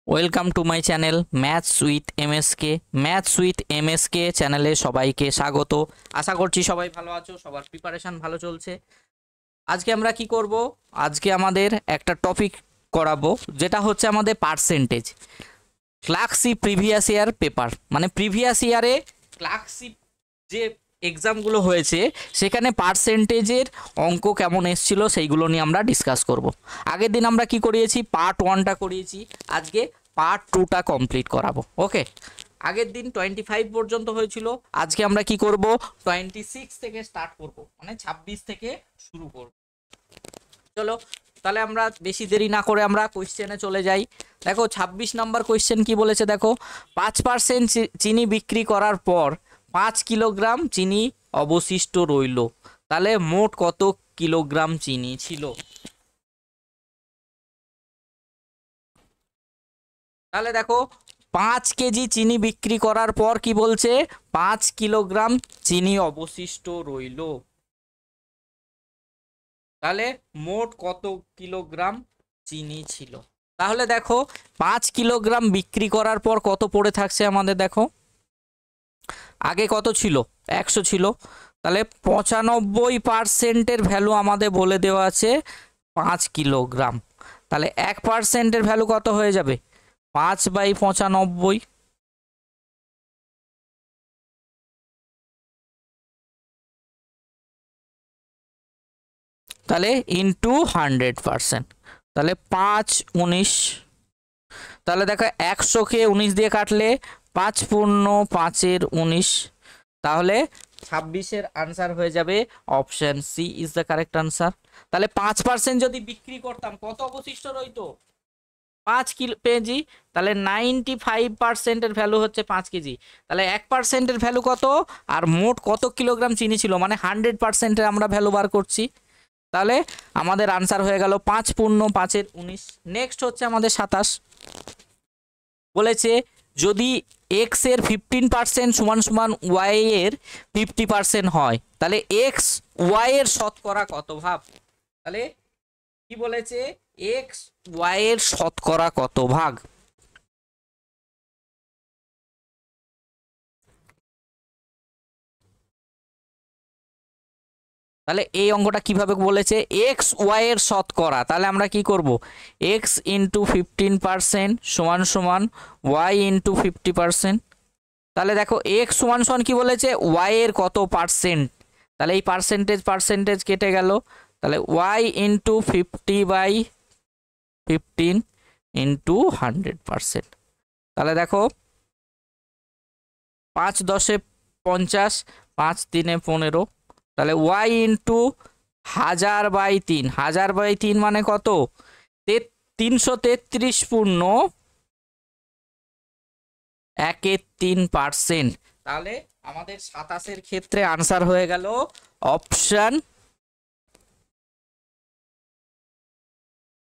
Welcome to my channel maths with MSK. Maths with MSK চ্যানেলে সবাইকে স্বাগত। আশা করছি সবাই ভালো আছো, সবার প্রিপারেশন ভালো চলছে। আজকে আমরা কি করব? আজকে আমাদের একটা টপিক করাবো, যেটা হচ্ছে আমাদের percentage. Clerkship previous year paper, মানে প্রিভিয়াস ইয়ারে ক্লার্কশিপ যে এক্সামগুলো হয়েছে সেখানে পার্সেন্টেজের অঙ্ক কেমন এসেছিলো সেইগুলো নিয়ে আমরা ডিসকাস করব। আগের দিন আমরা কি করিয়েছি? পার্ট 1টা করিয়েছি, আজকে পার্ট 2টা কমপ্লিট করাবো। ওকে, আগের দিন 25 পর্যন্ত হয়েছিল, আজকে আমরা কি করব? 26 থেকে স্টার্ট করব, মানে 26 থেকে শুরু করব। চলো তাহলে আমরা বেশি দেরি না করে আমরা কোয়েশ্চেনে চলে যাই। দেখো 26 নম্বর কোয়েশ্চেন কি বলেছে দেখো, 5% চিনি বিক্রি করার পর 5 কিলোগ্রাম চিনি অবশিষ্ট রইল, তাহলে মোট কত কিলোগ্রাম চিনি ছিল? তাহলে দেখো 5 কেজি চিনি বিক্রি করার পর কি বলছে? 5 কিলোগ্রাম চিনি অবশিষ্ট রইল, তাহলে মোট কত কিলোগ্রাম চিনি ছিল? তাহলে দেখো 5 কিলোগ্রাম বিক্রি করার পর কত পড়ে থাকছে আমাদের? দেখো আগে কত ছিল? 100 ছিল, তাহলে 95%-এর ভ্যালু আমাদের বলে দেওয়া আছে 5 কিলোগ্রাম। তাহলে 1%-এর ভ্যালু কত হয়ে যাবে? 5/95, তাহলে ইন্টু 100%, তাহলে 5×19। তাহলে দেখো 100কে 19 দিয়ে কাটলে 5×5=19, তাহলে 26-এর আনসার হয়ে যাবে option C is the correct answer. তাহলে 5% যদি বিক্রি করতাম কত অবশিষ্ট রইতো? 5 কেজি, তাহলে 95%-এর ভ্যালু হচ্ছে 5 কেজি, তাহলে 1%-এর ভ্যালু কত? আর মোট কত কিলোগ্রাম চিনি ছিল, মানে 100%-এর আমরা ভ্যালু বার করছি। তাহলে আমাদের আনসার হয়ে গেল 5×5=19। নেক্সট হচ্ছে আমাদের 27, বলেছে যদি এক্স এর 15% সমান সমান ওয়াই এর 50% হয়, তাহলে এক্স ওয়াই এর শতকরা কত ভাগ? তাহলে কি বলেছে? এক্স ওয়াই এর শতকরা কত ভাগ? তাহলে এই অঙ্কটা কিভাবে বলেছে? এক্স ওয়াই এর শতকরা, তাহলে আমরা কি করব? এক্স ইন্টু 15% সমান সমান ওয়াই ইন্টু 50%। তাহলে দেখো এক্স সমান সমান কি বলেছে? ওয়াই এর কত পার্সেন্ট, তাহলে এই পার্সেন্টেজ কেটে গেল, তাহলে ওয়াই ইন্টু 50/15 ইন্টু 100%। তাহলে দেখো 5×10 50, 5×3 15, তাহলে ওয়াই ইন্টু 1000/3, 1000/3 মানে কত? 333.1/3%। তাহলে আমাদের 27-এর ক্ষেত্রে আনসার হয়ে গেল option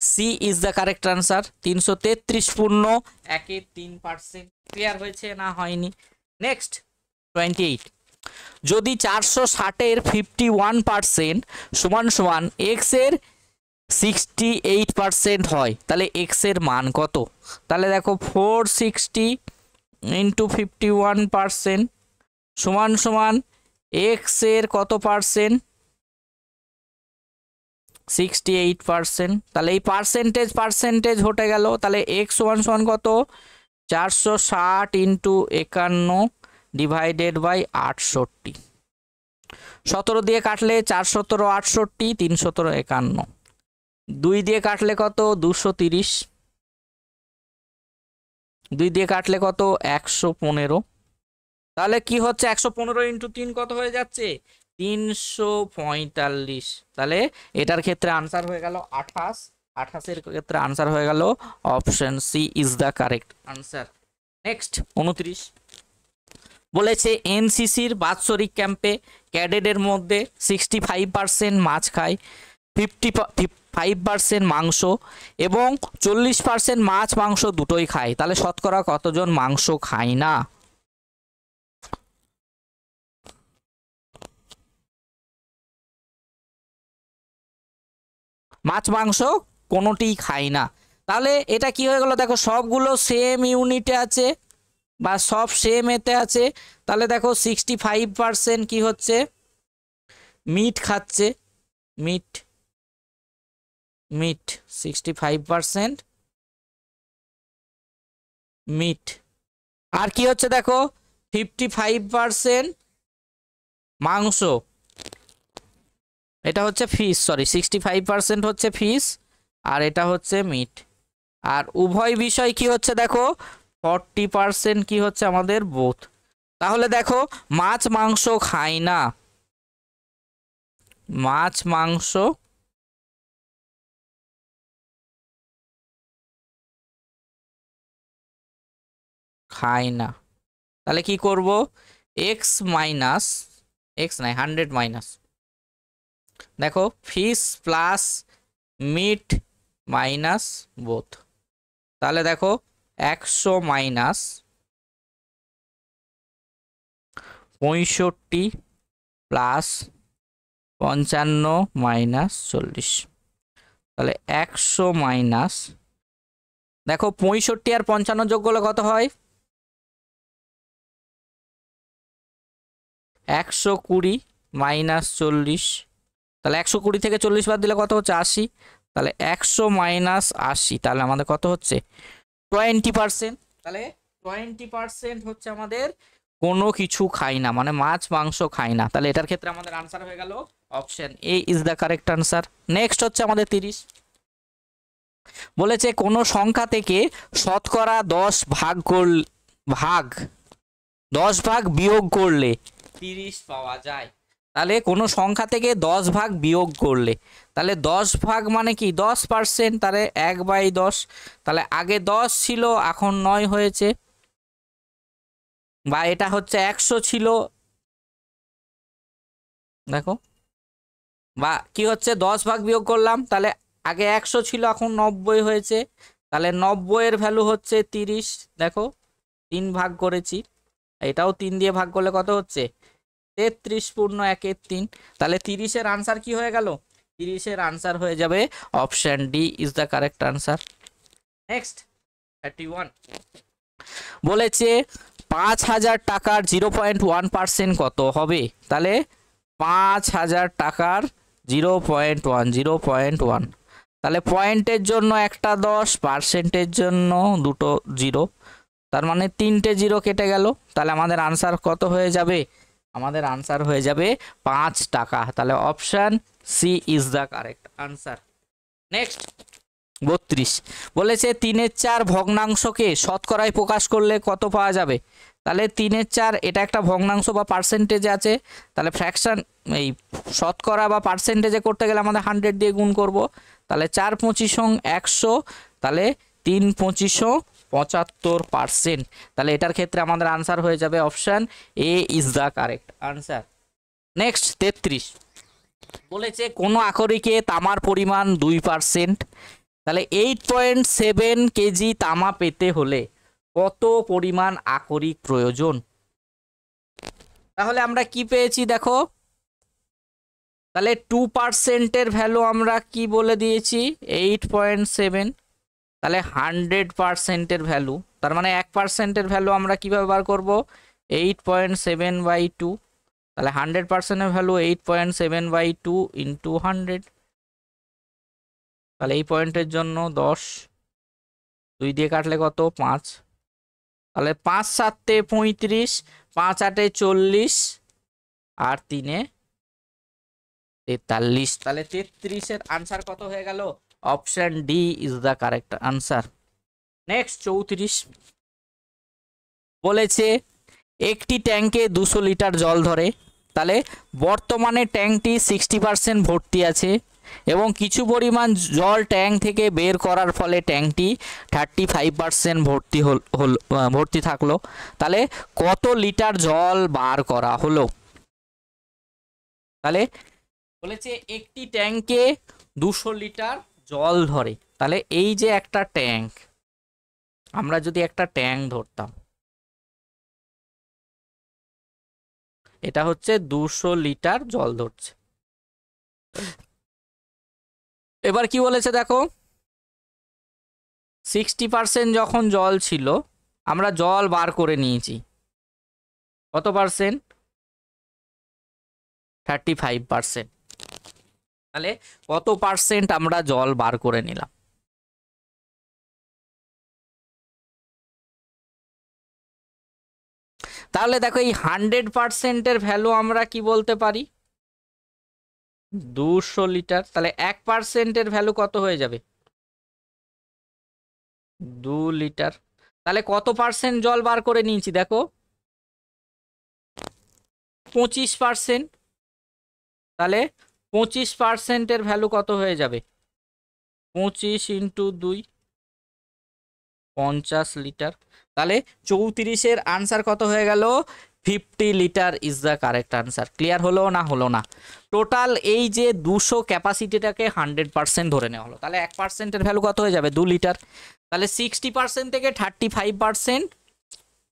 C is the correct answer, 333.1/3%। Clear হয়েছে না হয়নি? নেক্সট 28, যদি 460-এর 51% সমান সমান এক্স এর 68% হয়, তাহলে এক্স এর মান কত? তাহলে দেখো 460 ইন্টু 51% সমান সমান এক্স এর কত পার্সেন্ট? 68%। তাহলে এই পার্সেন্টেজ হটে গেল, তাহলে এক্স সমান সমান কত? 460 ইন্টু 51 ডিভাইডেড বাই 68। 17 দিয়ে কাটলে 4×17 68, 3×17 51, 2 দিয়ে কাটলে কত? 230, 2 দিয়ে কাটলে কত? 115। তাহলে কি হচ্ছে? 115 ইন্টু 3 কত হয়ে যাচ্ছে? 345। তাহলে এটার ক্ষেত্রে আনসার হয়ে গেল 28, 28-এর ক্ষেত্রে আনসার হয়ে গেল option C is the correct answer. Next 29, বলেছে এনসিসির বাৎসরিক ক্যাম্পে ক্যাডেটের মধ্যে 65% মাছ খায়, 55% মাংস এবং 40% মাছ মাংস দুটোই খায়, তাহলে শতকরা কতজন মাংস খায় না? মাছ মাংস কোনোটিই খায় না, তাহলে এটা কি হয়ে গেল দেখো, সবগুলো সেম ইউনিটে আছে বা সব সেম এতে আছে। তাহলে দেখো 65% কি হচ্ছে, মিট খাচ্ছে, মিট মিট 65% মিট। আর কি হচ্ছে দেখো 55% মাংস, এটা হচ্ছে ফিশ, সরি 65% হচ্ছে ফিশ আর এটা হচ্ছে মিট। আর উভয় বিষয় কি হচ্ছে দেখো 40% কি হচ্ছে আমাদের বোথ। তাহলে দেখো মাছ মাংস খায় না, মাছ মাংস খায় না। তাহলে কি করব, এক্স মাইনাস, এক্স নাই 100 মাইনাস, দেখো fish plus meat minus both. তাহলে দেখো 100 মাইনাস 65 প্লাস 55 মাইনাস 40। তাহলে 100 মাইনাস, দেখো 65 আর 55 যোগ করলে কত হয়, 120 মাইনাস 40। তাহলে 120 থেকে 40 বাদ দিলে কত হচ্ছে 80। তাহলে 100 মাইনাস 80, তাহলে আমাদের কত হচ্ছে 20%। তাহলে 20% হচ্ছে আমাদের কোনো কিছু খাই না, মানে মাছ মাংস খাই না। তাহলে এটার ক্ষেত্রে আমাদের আনসার হয়ে গেল option A is the correct answer. Next হচ্ছে আমাদের 30, বলেছে কোনো সংখ্যা থেকে শতকরা 10 ভাগ বিয়োগ করলে 30 পাওয়া যায়। তাহলে কোনো সংখ্যা থেকে 10 ভাগ বিয়োগ করলে, তাহলে 10 ভাগ মানে কি 10%, তাহলে 1/10। তাহলে আগে 10 ছিল এখন 9 হয়েছে, বা এটা হচ্ছে 100 ছিল, দেখো, বা কি হচ্ছে 10 ভাগ বিয়োগ করলাম, তাহলে আগে 100 ছিল এখন 90 হয়েছে। তাহলে 90 এর ভ্যালু হচ্ছে 30, দেখো 3 ভাগ করেছি, এটাও 3 দিয়ে ভাগ করলে কত হচ্ছে 33 পূর্ণ 1/3। তাহলে 30 এর আনসার কি হয়ে গেল, 30 এর আনসার হয়ে যাবে option D is the correct answer. Next 31, বলেছে 5,000 টাকার 0.1% কত হবে। তাহলে 5,000 টাকার 0.1, তাহলে পয়েন্টের জন্য একটা 10, পার্সেন্টের জন্য দুটো 0, তার মানে 3টে 0 কেটে গেল। তাহলে আমাদের আনসার কত হয়ে যাবে, আমাদের আনসার হয়ে যাবে 5 টাকা। তাহলে option C is the correct answer. Next 32, বলেছে 3/4 ভগ্নাংশকে শতকরায় প্রকাশ করলে কত পাওয়া যাবে। তাহলে 3/4 এটা একটা ভগ্নাংশ বা পার্সেন্টেজ আছে, তাহলে ফ্র্যাকশন এই শতকরা বা পার্সেন্টেজে করতে গেলে আমাদের 100 দিয়ে গুণ করব। তাহলে 4×25 100, তাহলে 3×25 75%। তাহলে এটার ক্ষেত্রে আমাদের আনসার হয়ে যাবে option A is the correct answer. Next 33, বলেছে কোনো আকরিকে তামার পরিমাণ 2%, তাহলে 8.7 কেজি তামা পেতে হলে কত পরিমাণ আকরিক প্রয়োজন। তাহলে আমরা কি পেয়েছি দেখো, তাহলে 2%-এর ভ্যালু আমরা কি বলে দিয়েছি 8.7, তাহলে 100%-এর ভ্যালু, তার মানে 1%-এর ভ্যালু আমরা কিভাবে বার করব 8.7/2, তাহলে 100%-এর ভ্যালু 8.7/2 ইন্টু 100। তাহলে এই পয়েন্টের জন্য 10, 2 দিয়ে কাটলে কত 5, তাহলে 5 7 35, 5 8 40 আর 3 43। তাহলে 33-এর আনসার কত হয়ে গেল, option D is the correct answer. Next 34, বলেছে একটি ট্যাঙ্কে 200 লিটার জল ধরে, তাহলে বর্তমানে ট্যাঙ্কটি 60% ভর্তি আছে এবং কিছু পরিমাণ জল ট্যাঙ্ক থেকে বের করার ফলে ট্যাঙ্কটি 35% ভর্তি থাকলো। তাহলে কত লিটার জল বার করা হলো। তাহলে বলেছে একটি ট্যাঙ্কে 200 লিটার জল ধরে, তাহলে এই যে একটা ট্যাঙ্ক, আমরা যদি একটা ট্যাঙ্ক ধরতাম, এটা হচ্ছে 200 লিটার জল ধরছে। এবার কি বলেছে দেখো, 60% যখন জল ছিল, আমরা জল বার করে নিয়েছি কত পার্সেন্ট? 35%। তাহলে কত পার্সেন্ট আমরা জল বার করে নিলাম? তাহলে দেখো এই 100%-এর ভ্যালু আমরা কি বলতে পারি? 200 লিটার। তাহলে 1%-এর ভ্যালু কত হয়ে যাবে? 2 লিটার। তাহলে কত পার্সেন্ট জল বার করে নিয়েছি দেখো? 25%। তাহলে 25%-এর ভ্যালু কত হয়ে যাবে? 25 ইন্টু 2, 50 লিটার। তাহলে 34-এর আনসার কত হয়ে গেল? 50 litre is the correct answer. Clear হলো না হলো না? টোটাল এই যে 200 ক্যাপাসিটিটাকে 100% ধরে নেওয়া হলো। তাহলে 1%-এর ভ্যালু কত হয়ে যাবে? 2 লিটার। তাহলে 60% থেকে 35%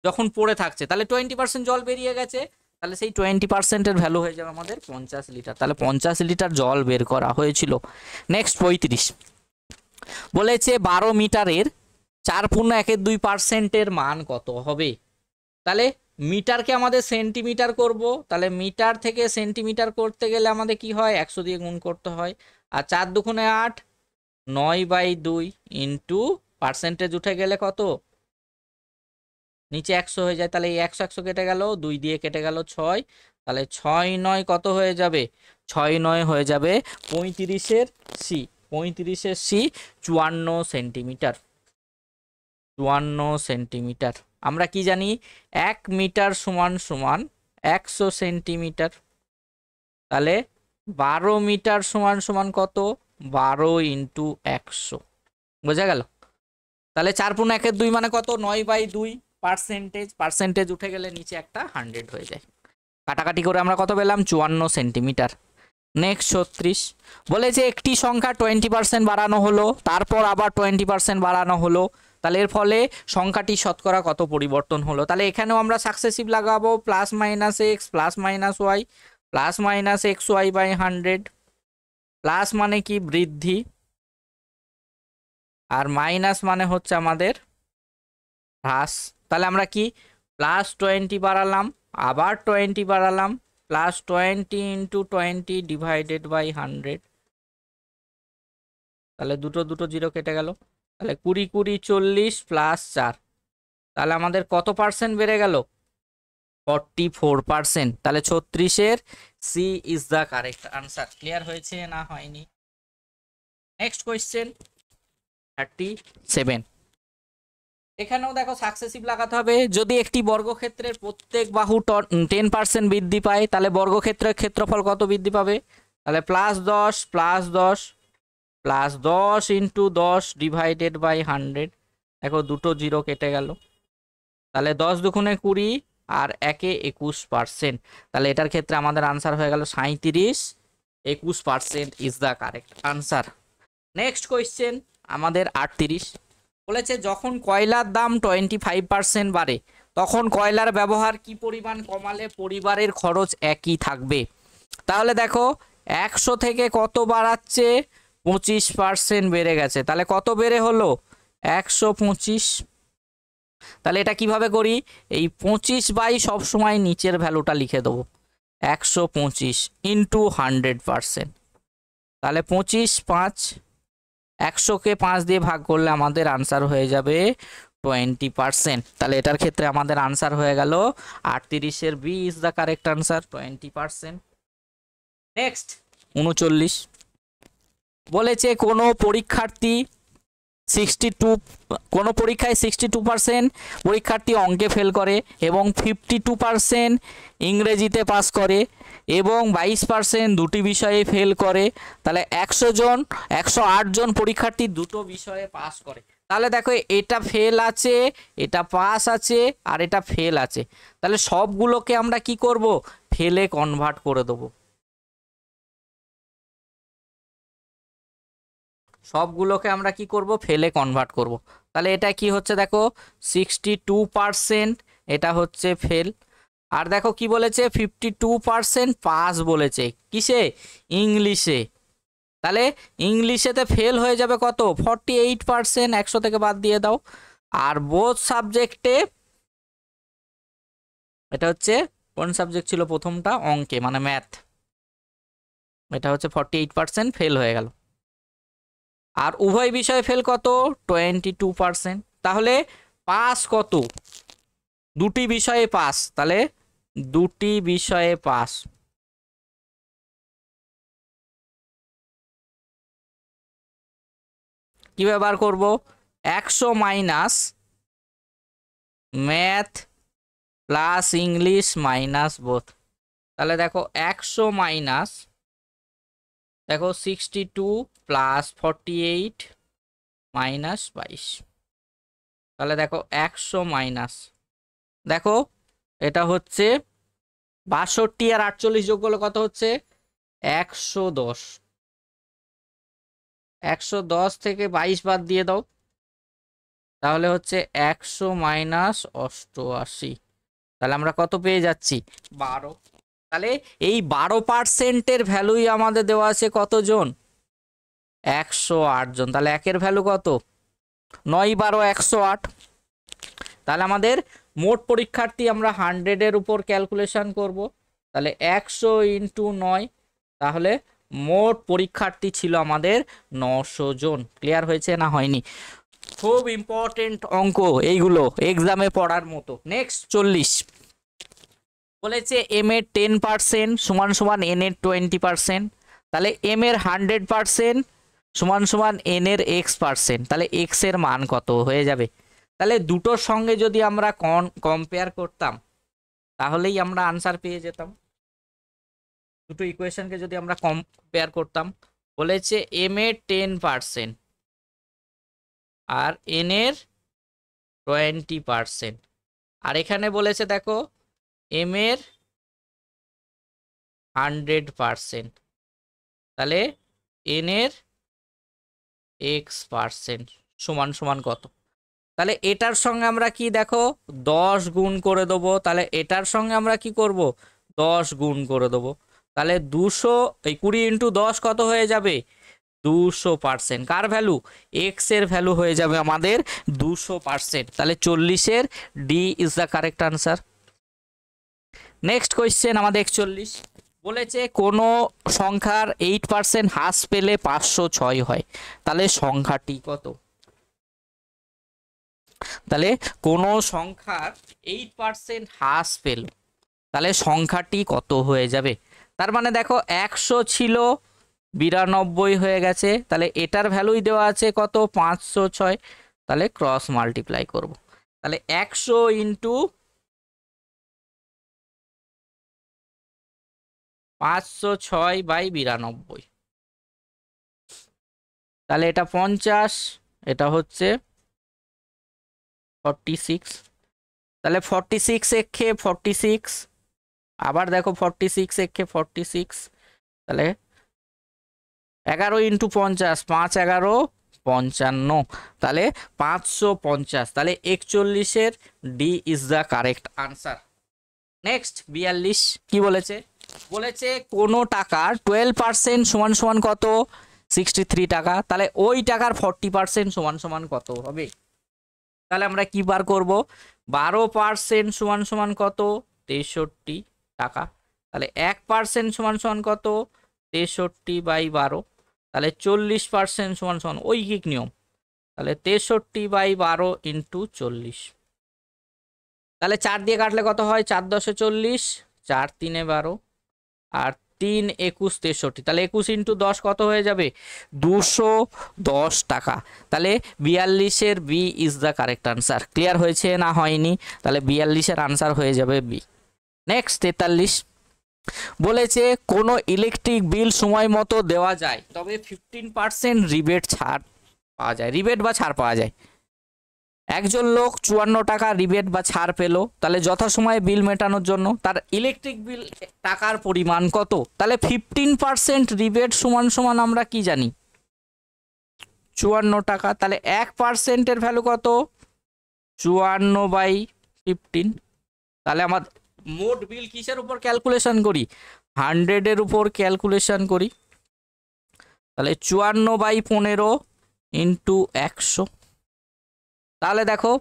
যখন পড়ে থাকছে, তাহলে 20% জল বেরিয়ে গেছে। তাহলে সেই 20%-এর ভ্যালু হয়ে যাবে আমাদের 50 লিটার। তাহলে 50 লিটার জল বের করা হয়েছিল। নেক্সট 35 বলেছে 12 মিটারের 4.12%-এর মান কত হবে? তাহলে মিটারকে আমাদের সেন্টিমিটার করব। তাহলে মিটার থেকে সেন্টিমিটার করতে গেলে আমাদের কি হয়? 100 দিয়ে গুণ করতে হয়। আর 4 দুগুণে 8, 9/2 ইন্টু পার্সেন্টেজ উঠে গেলে কত? নিচে 100 হয়ে যায়। তাহলে এই 100 100 কেটে গেল, 2 দিয়ে কেটে গেল 6। তাহলে 6 9 কত হয়ে যাবে? 6 9 হয়ে যাবে 35-এর সি। 35-এর সি 54 সেন্টিমিটার। 54 সেন্টিমিটার। আমরা কি জানি? 1 মিটার সমান সমান 100 সেন্টিমিটার। তাহলে 12 মিটার সমান সমান কত? 12 ইন্টু 100। বোঝা গেল? তাহলে 4.12 মানে কত? 9/2। পার্সেন্টেজ উঠে গেলে নিচে একটা 100 হয়ে যায়। কাটাকাটি করে আমরা কত পেলাম? 54 সেন্টিমিটার। নেক্সট 36 বলেছে একটি সংখ্যা 20% বাড়ানো হলো, তারপর আবার 20% বাড়ানো হলো। তাহলে এর ফলে সংখ্যাটি শতকরা কত পরিবর্তন হলো? তাহলে এখানেও আমরা সাকসেসিভ লাগাবো, plus minus x plus minus y plus minus x y by 100। Plus মানে কি? বৃদ্ধি। আর মাইনাস মানে হচ্ছে আমাদের হ্রাস। তাহলে আমরা কি প্লাস 20 বাড়ালাম, আবার 20 বাড়ালাম, প্লাস 20 ইন্টু 20 ডিভাইডেড বাই 100। তাহলে দুটো দুটো জিরো কেটে গেল। তাহলে 20 20 40 প্লাস 4। তাহলে আমাদের কত পার্সেন্ট বেড়ে গেল? 44%। তাহলে 36-এর C is the correct answer. Clear হয়েছে না হয়নি? Next question 37। এখানেও দেখো সাকসেসিভ লাগাতে হবে। যদি একটি বর্গক্ষেত্রের প্রত্যেক বাহু 10% বৃদ্ধি পায়, তাহলে বর্গক্ষেত্রের ক্ষেত্রফল কত বৃদ্ধি পাবে? তাহলে +10 +10 +10 ইন্টু 10 ডিভাইডেড বাই 100। দেখো দুটো জিরো কেটে গেল। তাহলে 10 দুগুণে 20 আর 1-এ 21%। তাহলে এটার ক্ষেত্রে আমাদের আনসার হয়ে গেল 37। 21% is the correct answer. Next question আমাদের 38 বলেছে যখন কয়লার দাম 25% বাড়ে, তখন কয়লার ব্যবহার কি পরিমাণ কমালে পরিবারের খরচ একই থাকবে? তাহলে দেখো 100 থেকে কত বাড়াচ্ছে? 25% বেড়ে গেছে। তাহলে কত বেড়ে হলো? 125। তাহলে এটা কিভাবে করি? এই 25 সবসময় নিচের ভ্যালুটা লিখে দেবো, 125 ইন্টু 100%। তাহলে 25 5, 100-কে 5 দিয়ে ভাগ করলে আমাদের আনসার হয়ে যাবে 20%। তাহলে এটার ক্ষেত্রে আমাদের আনসার হয়ে গেল 38-এর B is the correct answer, 20%। Next 39 বলেছে কোনো পরীক্ষার্থী 62 কোনো পরীক্ষায় 62% পরীক্ষার্থী অঙ্কে ফেল করে এবং 52% ইংরেজিতে পাস করে এবং 22% দুটি বিষয়ে ফেল করে। তাহলে 108 জন পরীক্ষার্থী দুটো বিষয়ে পাস করে। তাহলে দেখো এটা ফেল আছে, এটা পাস আছে আর এটা ফেল আছে। তাহলে সবগুলোকে আমরা কি করব? ফেলে কনভার্ট করে দেবো। সবগুলোকে আমরা কি করব? ফেলে কনভার্ট করব। তাহলে এটা কি হচ্ছে দেখো 62% এটা হচ্ছে ফেল। আর দেখো কি বলেছে? 52% পাস বলেছে। কিসে? ইংলিশে। তাহলে ইংলিশেতে ফেল হয়ে যাবে কত 48%, 100 থেকে বাদ দিয়ে দাও। আর বোথ সাবজেক্টে, এটা হচ্ছে কোন সাবজেক্ট ছিল প্রথমটা, অঙ্কে মানে ম্যাথ, এটা হচ্ছে 48% ফেল হয়ে গেল। আর উভয় বিষয়ে ফেল কত 22%। তাহলে পাস কত, দুটি বিষয়ে পাস, তাহলে দুটি বিষয়ে পাস। কি ব্যবহার করব, 100 minus math plus English minus both. তাহলে দেখো 100 মাইনাস, দেখো 62 প্লাস 48 মাইনাস 22। তাহলে দেখো 100 মাইনাস, দেখো এটা হচ্ছে 62 আর 48 যোগ করলে কত হচ্ছে 110। 110 থেকে 22 বাদ দিয়ে দাও, তাহলে হচ্ছে 100 মাইনাস 88। তাহলে আমরা কত পেয়ে যাচ্ছি 12। তাহলে এই 12%-এর ভ্যালুই আমাদের দেওয়া আছে কতজন, 108 জন। তাহলে একের ভ্যালু কত 9, 12, 108। তাহলে আমাদের মোট পরীক্ষার্থী আমরা 100-এর উপর ক্যালকুলেশন করব। তাহলে 100 ইন্টু 9, তাহলে মোট পরীক্ষার্থী ছিল আমাদের 900 জন। ক্লিয়ার হয়েছে না হয়নি? খুব ইম্পর্টেন্ট অঙ্ক এইগুলো, এক্সামে পড়ার মতো। নেক্সট 40 বলেছে এম এর 10% সমান সমান এন এর 20%। তাহলে এম এর 100% সমান সমান এন এর x%। তাহলে এক্স এর মান কত হয়ে যাবে? তাহলে দুটোর সঙ্গে যদি আমরা কম্পেয়ার করতাম তাহলেই আমরা আনসার পেয়ে যেতাম। দুটো ইকুয়েশনকে যদি আমরা কম্পেয়ার করতাম, বলেছে এম এর 10% আর এন এর 20%। আর এখানে বলেছে দেখো এম এর 100%, তাহলে এন এর x% সমান সমান কত? তাহলে এটার সঙ্গে আমরা কি দেখো 10 গুণ করে দেবো। তাহলে এটার সঙ্গে আমরা কি করব 10 গুণ করে দেবো। তাহলে 200, এই 20 ইন্টু 10 কত হয়ে যাবে 200%। কার ভ্যালু, এক্স এর ভ্যালু হয়ে যাবে আমাদের 200%। তাহলে 40-এর D is the correct answer. Next question আমাদের 41 বলেছে কোনো সংখ্যার 8% হ্রাস পেলে 506 হয়। তাহলে সংখ্যাটি কত? তাহলে কোনো সংখ্যার 8% হ্রাস পেল, তাহলে সংখ্যাটি কত হয়ে যাবে? তার মানে দেখো 100 ছিল 92 হয়ে গেছে, তাহলে এটার ভ্যালুই দেওয়া আছে কত 506। তাহলে ক্রস মাল্টিপ্লাই করব। তাহলে 100 ইন্টু 506/92, তাহলে এটা 50, এটা হচ্ছে 46। তাহলে 46 একে 46, আবার দেখো 46 একে 46, তাহলে 11 ইন্টু 50, 5 11 55, তাহলে 550। তাহলে 41-এর D is the correct answer. Next 42 কি বলেছে, বলেছে কোনো টাকার 12% সমান সমান কত 63 টাকা। তাহলে ওই টাকার 40% সমান সমান কত হবে? তাহলে আমরা কি বার করব, 12% সমান সমান কত 63 টাকা। তাহলে 1% সমান সমান কত 63/12। তাহলে 40% সমান সমান ঐকিক নিয়ম, তাহলে 63/12 ইন্টু 40। তাহলে 4 দিয়ে কাটলে কত হয় 4 10 40, 4 3 12, আর 3 21 63। তাহলে 21 ইন্টু 10 কত হয়ে যাবে 210 টাকা। তাহলে 42-এর B is the correct answer. Clear হয়েছে না হয়নি? তাহলে 42-এর আনসার হয়ে যাবে বি। নেক্সট 43 বলেছে কোনো ইলেকট্রিক বিল সময় মতো দেওয়া যায় তবে 15% রিবেট ছাড় পাওয়া যায়, রিবেট বা ছাড় পাওয়া যায়। একজন লোক 54 টাকা রিবেট বা ছাড় পেল, তাহলে যথাসময়ে বিল মেটানোর জন্য তার ইলেকট্রিক বিল টাকার পরিমাণ কত? তাহলে 15% রিবেট সমান সমান আমরা কি জানি 54 টাকা। তাহলে 1%-এর ভ্যালু কত 54/15। তাহলে আমার মোট বিল কিসের উপর ক্যালকুলেশন করি 100-এর উপর ক্যালকুলেশন করি। তাহলে 54/15 ইন্টু 100। তাহলে দেখো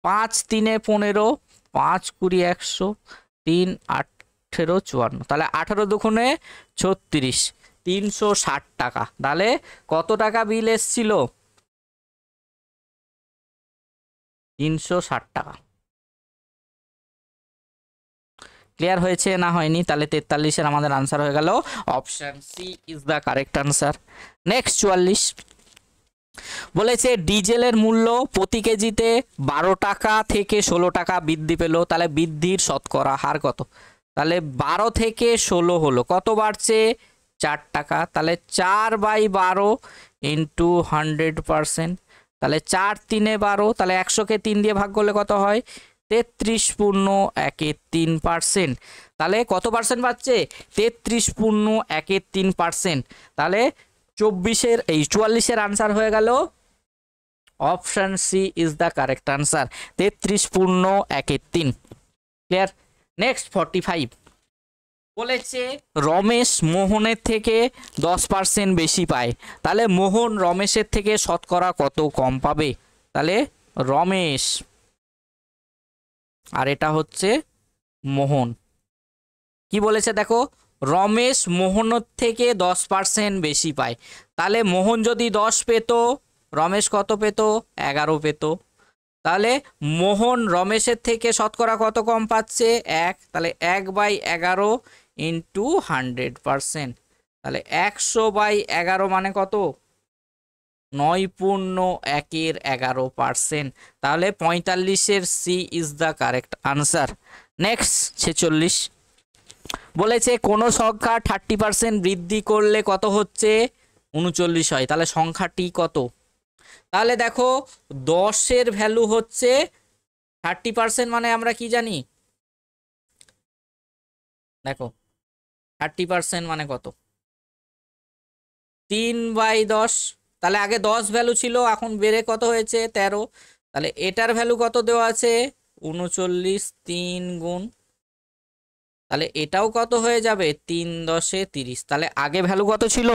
5 3 15, 5 20 100, 3 18 54, তাহলে 18 দুগুণে 36, 360 টাকা। তাহলে কত টাকা বিল এসছিল? 360 টাকা। ক্লিয়ার হয়েছে না হয়নি? তাহলে 43-এর আমাদের আনসার হয়ে গেল option C is the correct answer. Next 44 বলেছে ডিজেলের মূল্য প্রতি কেজিতে 12 টাকা থেকে 16 টাকা বৃদ্ধি পেল, তাহলে বৃদ্ধির শতকরা হার কত? তাহলে 12 থেকে 16 হলো, কত বাড়ছে? 4 টাকা। তাহলে 4/12 ইন্টু 100%, তাহলে 4 3 12, তাহলে 100-কে 3 দিয়ে ভাগ করলে কত হয়? 33.13%। তাহলে কত পার্সেন্ট পাচ্ছে? 33.13%। তাহলে 44-এর আনসার হয়ে গেল option C is the correct answer, 33.13। Clear? Next 45 বলেছে রমেশ মোহনের থেকে 10% বেশি পায়, তাহলে মোহন রমেশের থেকে শতকরা কত কম পাবে? তাহলে রমেশ, আর এটা হচ্ছে মোহন। কি বলেছে দেখো, রমেশ মোহনের থেকে 10% বেশি পায়, তাহলে মোহন যদি 10 পেত, রমেশ কত পেত? 11 পেত। তাহলে মোহন রমেশের থেকে শতকরা কত কম পাচ্ছে? 1, তাহলে 1/11 ইন্টু 100%, তাহলে 100/11 মানে কত? 9.1-11%। তাহলে 45-এর C is the correct answer. Next 46 বলেছে কোন সংখ্যা 30% বৃদ্ধি করলে কত হচ্ছে? 39 হয়, তাহলে সংখ্যাটি কত? তাহলে দেখো 10-এর ভ্যালু হচ্ছে 30%, মানে আমরা কি জানি? দেখো 30% মানে কত? 3/10। তাহলে আগে 10 ভ্যালু ছিল, এখন বেড়ে কত হয়েছে? 13। তাহলে এটার ভ্যালু কত দেওয়া আছে? 39, 3 গুণ, তাহলে এটাও কত হয়ে যাবে? 3 10 30। তাহলে আগে ভ্যালু কত ছিল?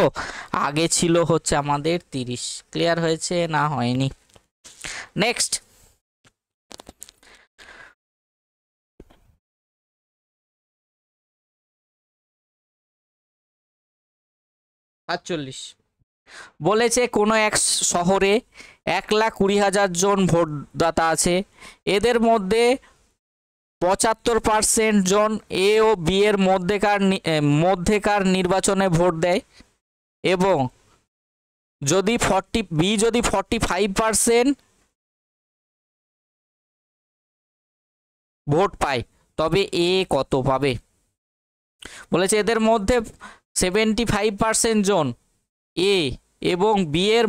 আগে ছিল হচ্ছে আমাদের 30। ক্লিয়ার হয়েছে না হয়নি? নেক্সট 48 বলেছে কোনো এক শহরে 1,20,000 জন ভোটদাতা আছে, এদের মধ্যে 75% জন এ ও বি এর মধ্যেকার নির্বাচনে ভোট দেয়, এবং যদি 45% ভোট পায়, তবে এ কত পাবে? বলেছে এদের মধ্যে 75% জন এ এবং বি এর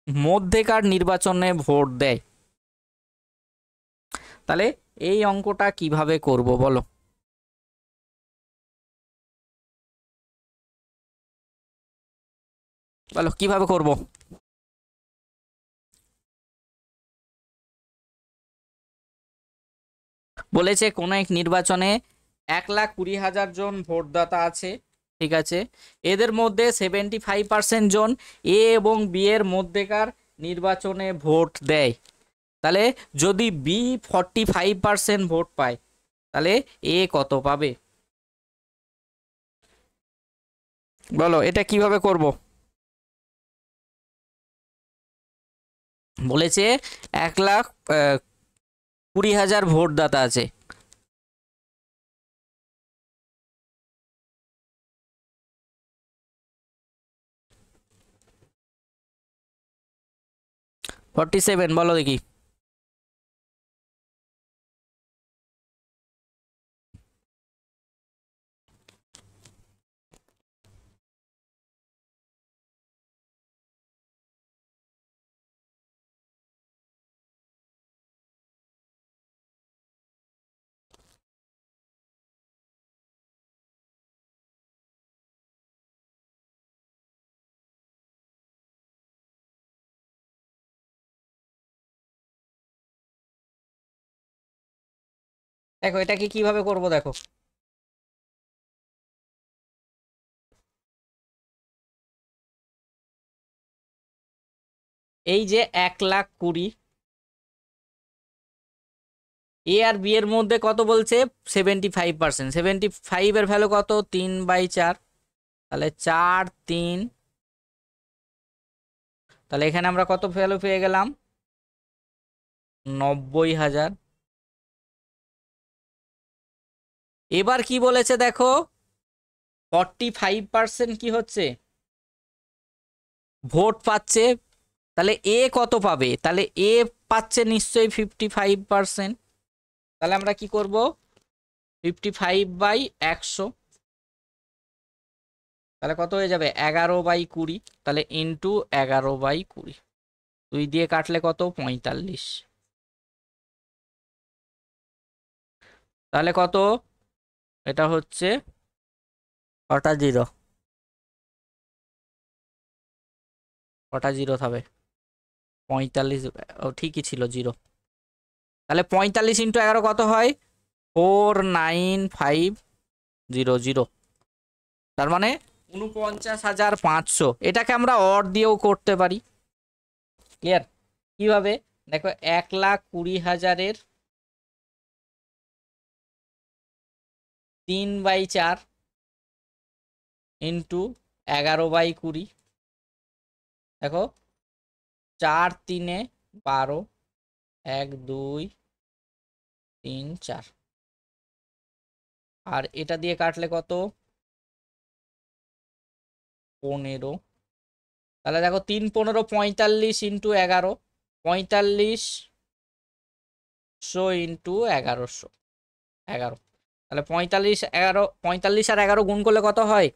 মধ্যেকার নির্বাচনে ভোট দেয়। তাহলে এই অঙ্কটা কিভাবে করব বলো? বলো কিভাবে করব? বলেছে কোনো এক নির্বাচনে 1,20,000 জন ভোটদাতা আছে, ঠিক আছে, এদের মধ্যে 75% জন এ এবং বি এর মধ্যেকার নির্বাচনে ভোট দেয়। তাহলে যদি বি 45% ভোট পায়, তাহলে এ কত পাবে? বলো এটা কিভাবে করব? বলেছে 1,20,000 ভোটদাতা আছে, 47 বলো দেখি। দেখো এটাকে কিভাবে করব দেখো। এই যে 1,20,000 এ আর বি এর মধ্যে কত বলছে 75%, 75 এর ভ্যালু কত 3/4, তাহলে 4 3, তাহলে এখানে আমরা কত ভ্যালু পেয়ে গেলাম 90,000। এবার কি বলেছে দেখো 45% কি হচ্ছে ভোট পাচ্ছে, তাহলে এ কত পাবে, তাহলে এ পাচ্ছে নিশ্চয়ই 55%, তাহলে আমরা কি করব 55/100, তাহলে কত হয়ে যাবে 11/20, তাহলে ইন্টু 11/20, 2 দিয়ে কাটলে কত 45, তাহলে কত এটা হচ্ছে কটা জিরো, কটা জিরো হবে 45, ও ঠিকই ছিল জিরো, তাহলে 45 × 11 কত হয় 49500, তার মানে 49,500। এটাকে আমরা অর দিয়েও করতে পারি, ক্লিয়ার? কিভাবে দেখো 1,20,000 3/4 ইন্টু 11/20, দেখো 4 3 12, 1 2 3 4, আর এটা দিয়ে কাটলে কত 15, তাহলে দেখো 3 15 45 × 11, 4500 ইন্টু 1100, 11, তাহলে 45 11, 45 আর 11 গুণ করলে কত হয়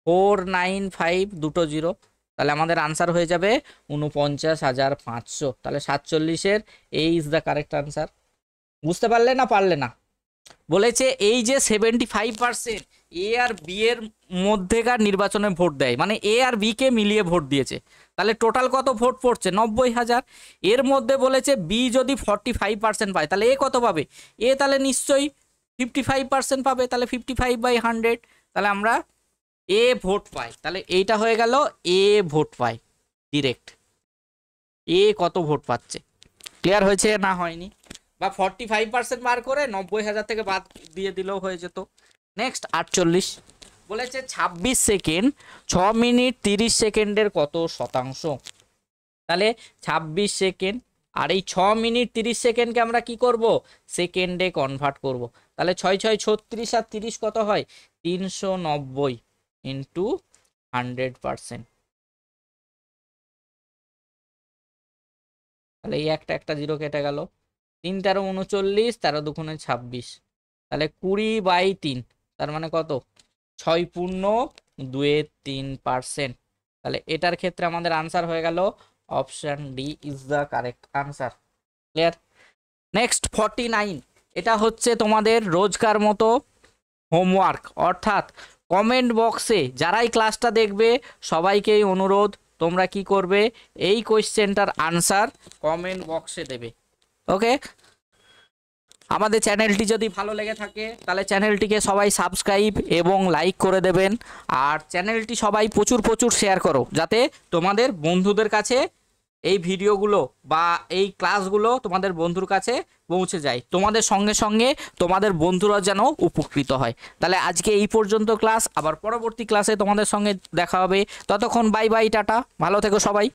495, দুটো জিরো, তাহলে আমাদের আনসার হয়ে যাবে 49,500, তাহলে 47-এর এই ইজ দ্য কারেক্ট আনসার। বুঝতে পারলে না পারলে না? বলেছে এই যে 75% এ আর বি এর মধ্যেকার নির্বাচনে ভোট দেয়, মানে এ আর বি কে মিলিয়ে ভোট দিয়েছে, তাহলে টোটাল কত ভোট পড়ছে 90,000। এর মধ্যে বলেছে বি যদি 45% পায় তাহলে এ কত পাবে, এ তাহলে নিশ্চয়ই 55% পাবে, তাহলে 55/100, তাহলে আমরা এ ভোট পাই, তাহলে এইটা হয়ে গেল এ ভোট পায় ডিরেক্ট, এ কত ভোট পাচ্ছে। ক্লিয়ার হয়েছে না হয়নি? বা 45% বার করে 90,000 থেকে বাদ দিয়ে দিলেও হয়ে যেত। নেক্সট 48 বলেছে 26 সেকেন্ড 6 মিনিট 30 সেকেন্ডের কত শতাংশ, তাহলে 26 সেকেন্ড আর এই 6 মিনিট 30 সেকেন্ডকে আমরা কি করব সেকেন্ডে কনভার্ট করব, তাহলে 6 6 36 আর 30 কত হয় 390 ইন্টু 100%, তাহলে এই একটা জিরো কেটে গেল, 3 13 39, 13 2 26, তাহলে 20/3, তার মানে কত 6.23%, তাহলে এটার ক্ষেত্রে আমাদের আনসার হয়ে গেল option D is the correct answer. Clear? Next 49, এটা হচ্ছে তোমাদের রোজকার মতো হোমওয়ার্ক, অর্থাৎ কমেন্ট বক্সে যারাই ক্লাসটা দেখবে সবাইকেই অনুরোধ তোমরা কি করবে এই কোয়েশ্চেনটার আনসার কমেন্ট বক্সে দেবে। ওকে, আমাদের চ্যানেলটি যদি ভালো লেগে থাকে তাহলে চ্যানেলটিকে সবাই সাবস্ক্রাইব এবং লাইক করে দেবেন, আর চ্যানেলটি সবাই প্রচুর প্রচুর শেয়ার করো যাতে তোমাদের বন্ধুদের কাছে এই ভিডিওগুলো বা এই ক্লাসগুলো তোমাদের বন্ধুর কাছে পৌঁছে যায়, তোমাদের সঙ্গে সঙ্গে তোমাদের বন্ধুরা যেন উপকৃত হয়। তাহলে আজকে এই পর্যন্ত ক্লাস, আবার পরবর্তী ক্লাসে তোমাদের সঙ্গে দেখা হবে, ততক্ষণ বাই বাই টাটা, ভালো থেকো সবাই।